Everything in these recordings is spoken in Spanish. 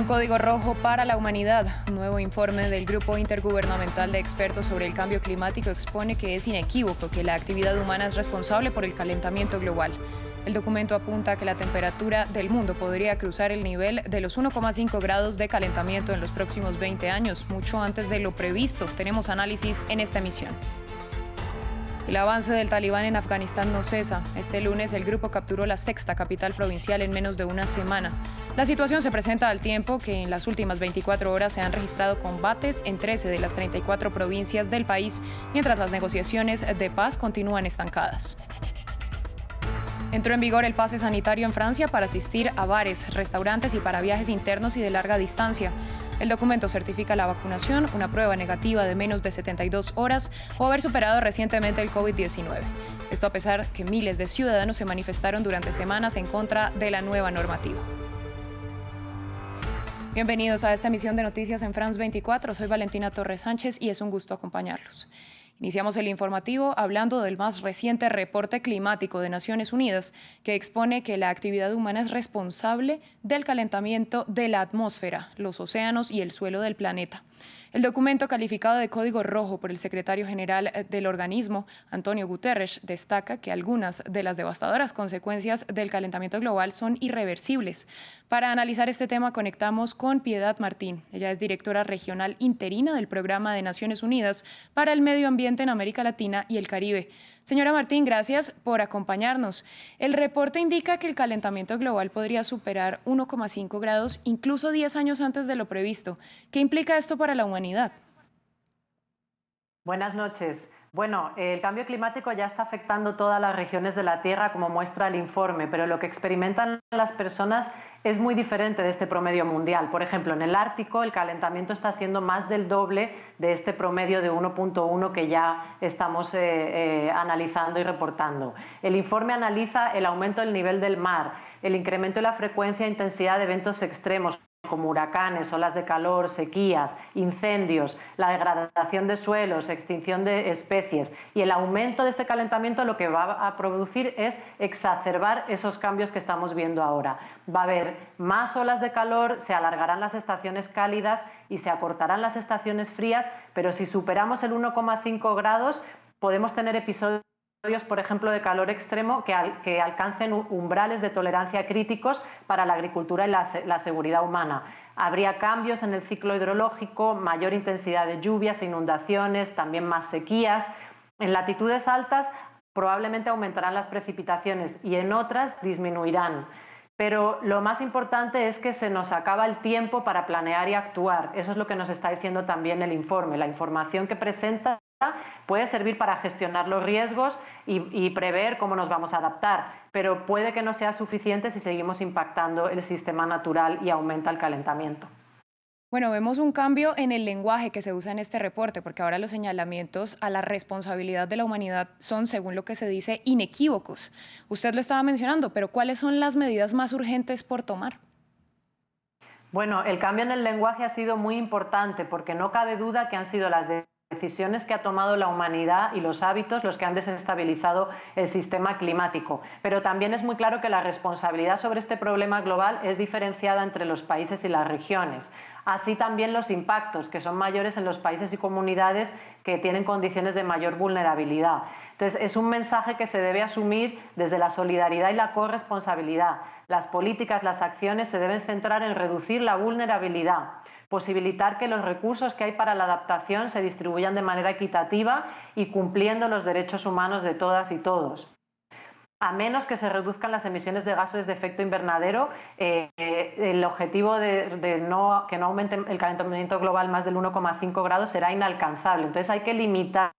Un código rojo para la humanidad. Un nuevo informe del Grupo Intergubernamental de Expertos sobre el Cambio Climático expone que es inequívoco que la actividad humana es responsable por el calentamiento global. El documento apunta a que la temperatura del mundo podría cruzar el nivel de los 1,5 grados de calentamiento en los próximos 20 años, mucho antes de lo previsto. Tenemos análisis en esta emisión. El avance del talibán en Afganistán no cesa. Este lunes el grupo capturó la sexta capital provincial en menos de una semana. La situación se presenta al tiempo que en las últimas 24 horas se han registrado combates en 13 de las 34 provincias del país, mientras las negociaciones de paz continúan estancadas. Entró en vigor el pase sanitario en Francia para asistir a bares, restaurantes y para viajes internos y de larga distancia. El documento certifica la vacunación, una prueba negativa de menos de 72 horas o haber superado recientemente el COVID-19. Esto a pesar que miles de ciudadanos se manifestaron durante semanas en contra de la nueva normativa. Bienvenidos a esta emisión de Noticias en France 24. Soy Valentina Torres Sánchez y es un gusto acompañarlos. Iniciamos el informativo hablando del más reciente reporte climático de Naciones Unidas, que expone que la actividad humana es responsable del calentamiento de la atmósfera, los océanos y el suelo del planeta. El documento, calificado de código rojo por el secretario general del organismo, Antonio Guterres, destaca que algunas de las devastadoras consecuencias del calentamiento global son irreversibles. Para analizar este tema conectamos con Piedad Martín. Ella es directora regional interina del Programa de Naciones Unidas para el Medio Ambiente en América Latina y el Caribe. Señora Martín, gracias por acompañarnos. El reporte indica que el calentamiento global podría superar 1,5 grados, incluso 10 años antes de lo previsto. ¿Qué implica esto para la humanidad? Buenas noches. Bueno, el cambio climático ya está afectando todas las regiones de la Tierra, como muestra el informe, pero lo que experimentan las personas es muy diferente de este promedio mundial. Por ejemplo, en el Ártico el calentamiento está siendo más del doble de este promedio de 1,1 que ya estamos analizando y reportando. El informe analiza el aumento del nivel del mar, el incremento de la frecuencia e intensidad de eventos extremos, como huracanes, olas de calor, sequías, incendios, la degradación de suelos, extinción de especies, y el aumento de este calentamiento lo que va a producir es exacerbar esos cambios que estamos viendo ahora. Va a haber más olas de calor, se alargarán las estaciones cálidas y se acortarán las estaciones frías, pero si superamos el 1,5 grados podemos tener episodios, por ejemplo, de calor extremo que alcancen umbrales de tolerancia críticos para la agricultura y la seguridad humana. Habría cambios en el ciclo hidrológico, mayor intensidad de lluvias, inundaciones, también más sequías. En latitudes altas probablemente aumentarán las precipitaciones y en otras disminuirán. Pero lo más importante es que se nos acaba el tiempo para planear y actuar. Eso es lo que nos está diciendo también el informe. La información que presenta puede servir para gestionar los riesgos y prever cómo nos vamos a adaptar, pero puede que no sea suficiente si seguimos impactando el sistema natural y aumenta el calentamiento. Bueno, vemos un cambio en el lenguaje que se usa en este reporte, porque ahora los señalamientos a la responsabilidad de la humanidad son, según lo que se dice, inequívocos. Usted lo estaba mencionando, pero ¿cuáles son las medidas más urgentes por tomar? Bueno, el cambio en el lenguaje ha sido muy importante porque no cabe duda que han sido las decisiones que ha tomado la humanidad y los hábitos los que han desestabilizado el sistema climático. Pero también es muy claro que la responsabilidad sobre este problema global es diferenciada entre los países y las regiones. Así también los impactos, que son mayores en los países y comunidades que tienen condiciones de mayor vulnerabilidad. Entonces, es un mensaje que se debe asumir desde la solidaridad y la corresponsabilidad. Las políticas, las acciones se deben centrar en reducir la vulnerabilidad, posibilitar que los recursos que hay para la adaptación se distribuyan de manera equitativa y cumpliendo los derechos humanos de todas y todos. A menos que se reduzcan las emisiones de gases de efecto invernadero, el objetivo de que no aumente el calentamiento global más del 1,5 grados será inalcanzable. Entonces hay que limitar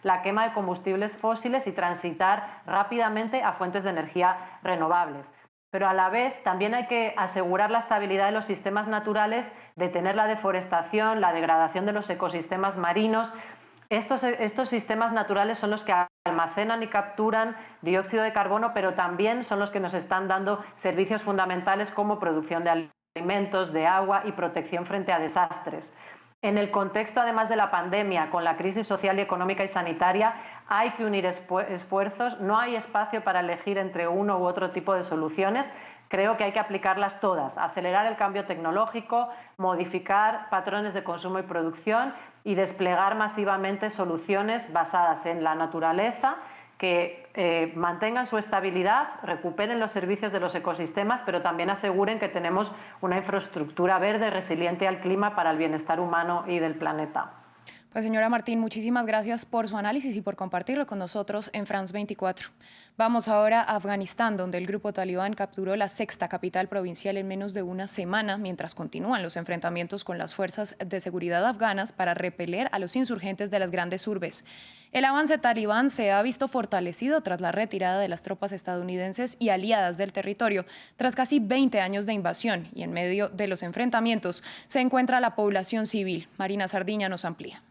la quema de combustibles fósiles y transitar rápidamente a fuentes de energía renovables. Pero a la vez también hay que asegurar la estabilidad de los sistemas naturales, detener la deforestación, la degradación de los ecosistemas marinos. Estos sistemas naturales son los que almacenan y capturan dióxido de carbono, pero también son los que nos están dando servicios fundamentales como producción de alimentos, de agua y protección frente a desastres. En el contexto, además de la pandemia, con la crisis social y económica y sanitaria, hay que unir esfuerzos, no hay espacio para elegir entre uno u otro tipo de soluciones. Creo que hay que aplicarlas todas, acelerar el cambio tecnológico, modificar patrones de consumo y producción y desplegar masivamente soluciones basadas en la naturaleza que mantengan su estabilidad, recuperen los servicios de los ecosistemas, pero también aseguren que tenemos una infraestructura verde resiliente al clima para el bienestar humano y del planeta. Pues señora Martín, muchísimas gracias por su análisis y por compartirlo con nosotros en France 24. Vamos ahora a Afganistán, donde el grupo talibán capturó la sexta capital provincial en menos de una semana, mientras continúan los enfrentamientos con las fuerzas de seguridad afganas para repeler a los insurgentes de las grandes urbes. El avance talibán se ha visto fortalecido tras la retirada de las tropas estadounidenses y aliadas del territorio, tras casi 20 años de invasión, y en medio de los enfrentamientos se encuentra la población civil. Marina Sardiña nos amplía.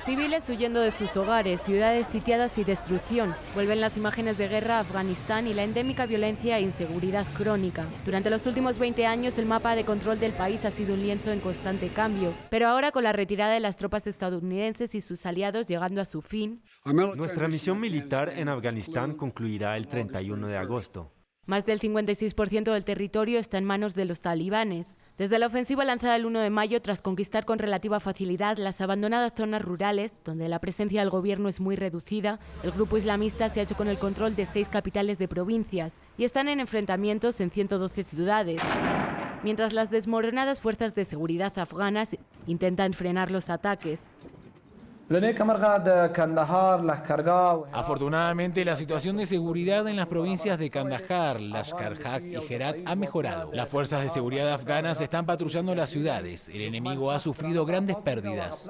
Civiles huyendo de sus hogares, ciudades sitiadas y destrucción. Vuelven las imágenes de guerra a Afganistán y la endémica violencia e inseguridad crónica. Durante los últimos 20 años el mapa de control del país ha sido un lienzo en constante cambio. Pero ahora, con la retirada de las tropas estadounidenses y sus aliados llegando a su fin, nuestra misión militar en Afganistán concluirá el 31 de agosto. Más del 56% del territorio está en manos de los talibanes. Desde la ofensiva lanzada el 1 de mayo, tras conquistar con relativa facilidad las abandonadas zonas rurales, donde la presencia del gobierno es muy reducida, el grupo islamista se ha hecho con el control de 6 capitales de provincias y están en enfrentamientos en 112 ciudades. Mientras las desmoronadas fuerzas de seguridad afganas intentan frenar los ataques. Afortunadamente, la situación de seguridad en las provincias de Kandahar, Lashkargah y Herat ha mejorado. Las fuerzas de seguridad afganas están patrullando las ciudades. El enemigo ha sufrido grandes pérdidas.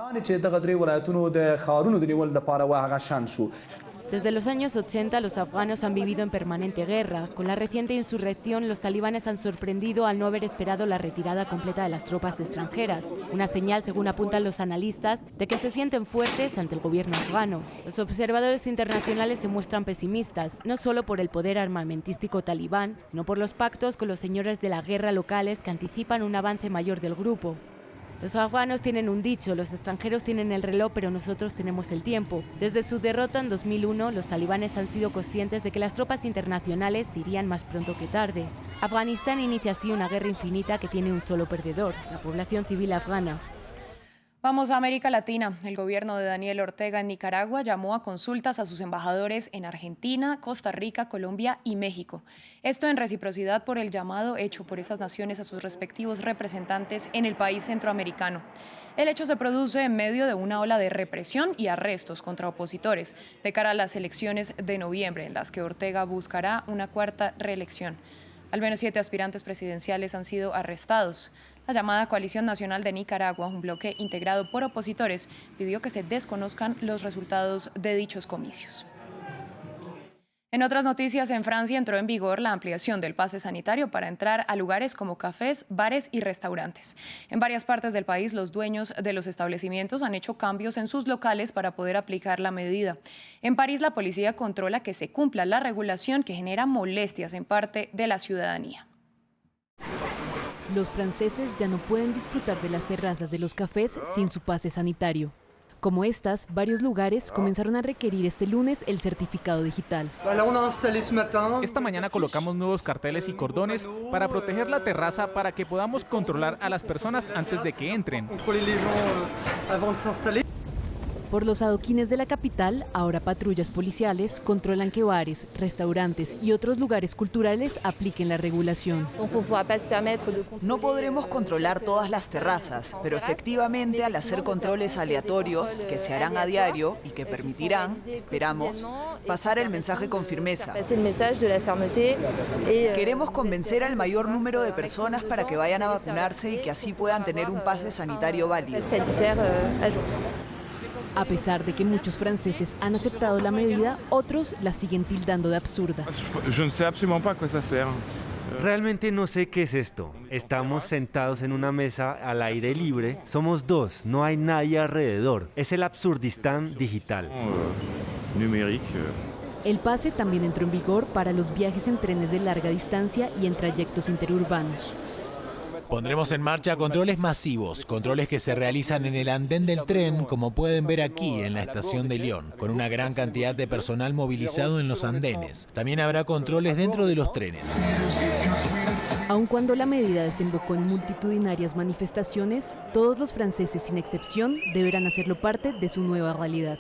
Desde los años 80, los afganos han vivido en permanente guerra. Con la reciente insurrección, los talibanes han sorprendido al no haber esperado la retirada completa de las tropas extranjeras. Una señal, según apuntan los analistas, de que se sienten fuertes ante el gobierno afgano. Los observadores internacionales se muestran pesimistas, no solo por el poder armamentístico talibán, sino por los pactos con los señores de la guerra locales que anticipan un avance mayor del grupo. Los afganos tienen un dicho: los extranjeros tienen el reloj, pero nosotros tenemos el tiempo. Desde su derrota en 2001, los talibanes han sido conscientes de que las tropas internacionales irían más pronto que tarde. Afganistán inicia así una guerra infinita que tiene un solo perdedor: la población civil afgana. Vamos a América Latina. El gobierno de Daniel Ortega en Nicaragua llamó a consultas a sus embajadores en Argentina, Costa Rica, Colombia y México. Esto en reciprocidad por el llamado hecho por esas naciones a sus respectivos representantes en el país centroamericano. El hecho se produce en medio de una ola de represión y arrestos contra opositores de cara a las elecciones de noviembre, en las que Ortega buscará una cuarta reelección. Al menos 7 aspirantes presidenciales han sido arrestados. La llamada Coalición Nacional de Nicaragua, un bloque integrado por opositores, pidió que se desconozcan los resultados de dichos comicios. En otras noticias, en Francia entró en vigor la ampliación del pase sanitario para entrar a lugares como cafés, bares y restaurantes. En varias partes del país, los dueños de los establecimientos han hecho cambios en sus locales para poder aplicar la medida. En París, la policía controla que se cumpla la regulación, que genera molestias en parte de la ciudadanía. Los franceses ya no pueden disfrutar de las terrazas de los cafés sin su pase sanitario. Como estas, varios lugares comenzaron a requerir este lunes el certificado digital. Esta mañana colocamos nuevos carteles y cordones para proteger la terraza para que podamos controlar a las personas antes de que entren. Por los adoquines de la capital, ahora patrullas policiales controlan que bares, restaurantes y otros lugares culturales apliquen la regulación. No podremos controlar todas las terrazas, pero efectivamente al hacer controles aleatorios que se harán a diario y que permitirán, esperamos, pasar el mensaje con firmeza. Queremos convencer al mayor número de personas para que vayan a vacunarse y que así puedan tener un pase sanitario válido. A pesar de que muchos franceses han aceptado la medida, otros la siguen tildando de absurda. Realmente no sé qué es esto. Estamos sentados en una mesa al aire libre. Somos dos, no hay nadie alrededor. Es el Absurdistán digital. El pase también entró en vigor para los viajes en trenes de larga distancia y en trayectos interurbanos. Pondremos en marcha controles masivos, controles que se realizan en el andén del tren, como pueden ver aquí en la estación de Lyon, con una gran cantidad de personal movilizado en los andenes. También habrá controles dentro de los trenes. Aun cuando la medida desembocó en multitudinarias manifestaciones, todos los franceses, sin excepción, deberán hacerlo parte de su nueva realidad.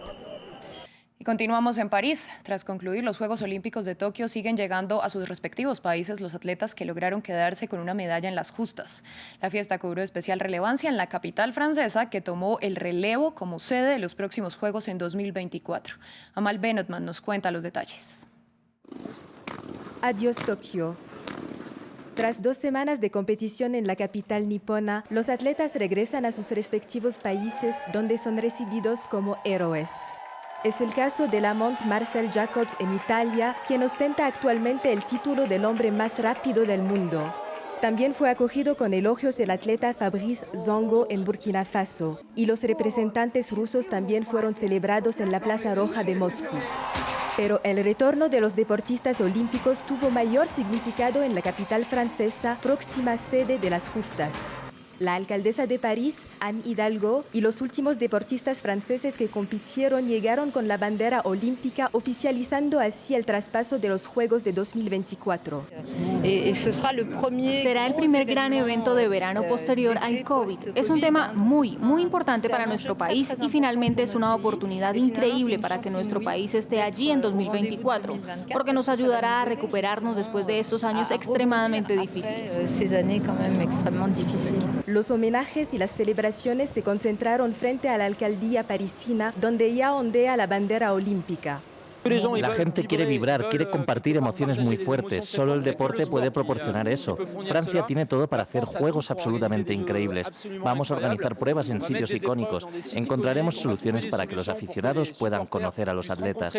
Y continuamos en París. Tras concluir los Juegos Olímpicos de Tokio, siguen llegando a sus respectivos países los atletas que lograron quedarse con una medalla en las justas. La fiesta cobró especial relevancia en la capital francesa, que tomó el relevo como sede de los próximos Juegos en 2024. Amal Benotman nos cuenta los detalles. Adiós Tokio. Tras 2 semanas de competición en la capital nipona, los atletas regresan a sus respectivos países, donde son recibidos como héroes. Es el caso de Lamont Marcel Jacobs en Italia, quien ostenta actualmente el título del hombre más rápido del mundo. También fue acogido con elogios el atleta Fabrice Zongo en Burkina Faso, y los representantes rusos también fueron celebrados en la Plaza Roja de Moscú. Pero el retorno de los deportistas olímpicos tuvo mayor significado en la capital francesa, próxima sede de las justas. La alcaldesa de París, Anne Hidalgo, y los últimos deportistas franceses que compitieron llegaron con la bandera olímpica, oficializando así el traspaso de los Juegos de 2024. Será el primer gran evento de verano posterior al COVID. Es un tema muy importante para nuestro país y finalmente es una oportunidad increíble para que nuestro país esté allí en 2024, porque nos ayudará a recuperarnos después de estos años extremadamente difíciles. Los homenajes y las celebraciones se concentraron frente a la alcaldía parisina, donde ya ondea la bandera olímpica. La gente quiere vibrar, quiere compartir emociones muy fuertes. Solo el deporte puede proporcionar eso. Francia tiene todo para hacer juegos absolutamente increíbles. Vamos a organizar pruebas en sitios icónicos. Encontraremos soluciones para que los aficionados puedan conocer a los atletas.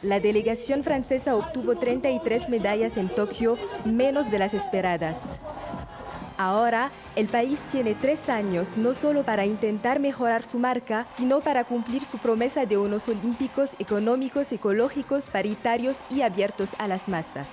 La delegación francesa obtuvo 33 medallas en Tokio, menos de las esperadas. Ahora, el país tiene 3 años no solo para intentar mejorar su marca, sino para cumplir su promesa de unos olímpicos económicos, ecológicos, paritarios y abiertos a las masas.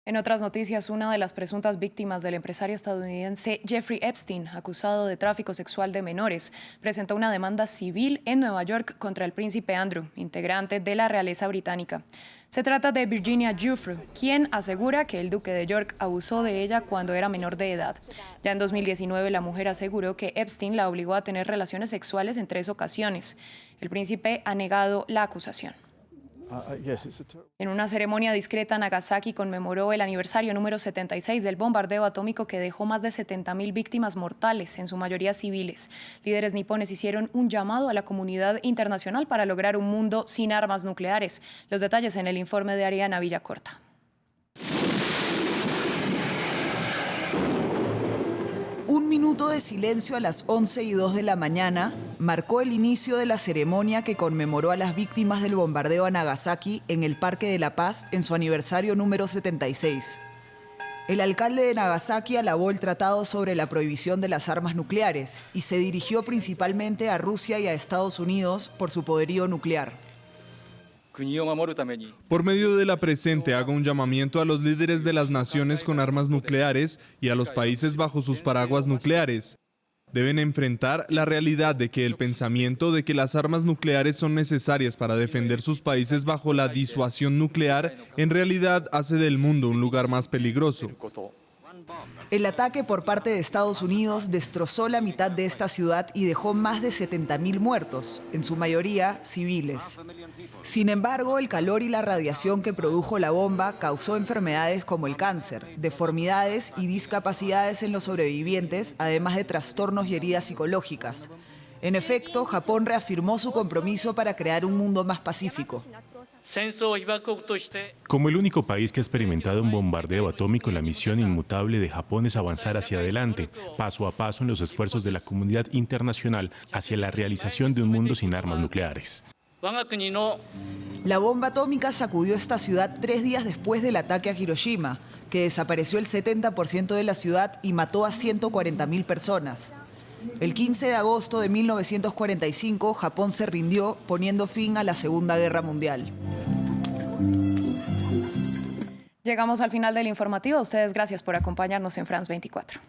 En otras noticias, una de las presuntas víctimas del empresario estadounidense Jeffrey Epstein, acusado de tráfico sexual de menores, presentó una demanda civil en Nueva York contra el príncipe Andrew, integrante de la realeza británica. Se trata de Virginia Giuffre, quien asegura que el duque de York abusó de ella cuando era menor de edad. Ya en 2019, la mujer aseguró que Epstein la obligó a tener relaciones sexuales en 3 ocasiones. El príncipe ha negado la acusación. En una ceremonia discreta, Nagasaki conmemoró el aniversario número 76 del bombardeo atómico que dejó más de 70.000 víctimas mortales, en su mayoría civiles. Líderes nipones hicieron un llamado a la comunidad internacional para lograr un mundo sin armas nucleares. Los detalles en el informe de Ariana Villacorta. Un minuto de silencio a las 11:02 de la mañana marcó el inicio de la ceremonia que conmemoró a las víctimas del bombardeo a Nagasaki en el Parque de la Paz en su aniversario número 76. El alcalde de Nagasaki alabó el tratado sobre la prohibición de las armas nucleares y se dirigió principalmente a Rusia y a Estados Unidos por su poderío nuclear. Por medio de la presente hago un llamamiento a los líderes de las naciones con armas nucleares y a los países bajo sus paraguas nucleares. Deben enfrentar la realidad de que el pensamiento de que las armas nucleares son necesarias para defender sus países bajo la disuasión nuclear en realidad hace del mundo un lugar más peligroso. El ataque por parte de Estados Unidos destrozó la mitad de esta ciudad y dejó más de 70.000 muertos, en su mayoría civiles. Sin embargo, el calor y la radiación que produjo la bomba causó enfermedades como el cáncer, deformidades y discapacidades en los sobrevivientes, además de trastornos y heridas psicológicas. En efecto, Japón reafirmó su compromiso para crear un mundo más pacífico. Como el único país que ha experimentado un bombardeo atómico, la misión inmutable de Japón es avanzar hacia adelante, paso a paso en los esfuerzos de la comunidad internacional hacia la realización de un mundo sin armas nucleares. La bomba atómica sacudió esta ciudad 3 días después del ataque a Hiroshima, que desapareció el 70% de la ciudad y mató a 140.000 personas. El 15 de agosto de 1945, Japón se rindió, poniendo fin a la Segunda Guerra Mundial. Llegamos al final del informativo. A ustedes gracias por acompañarnos en France 24.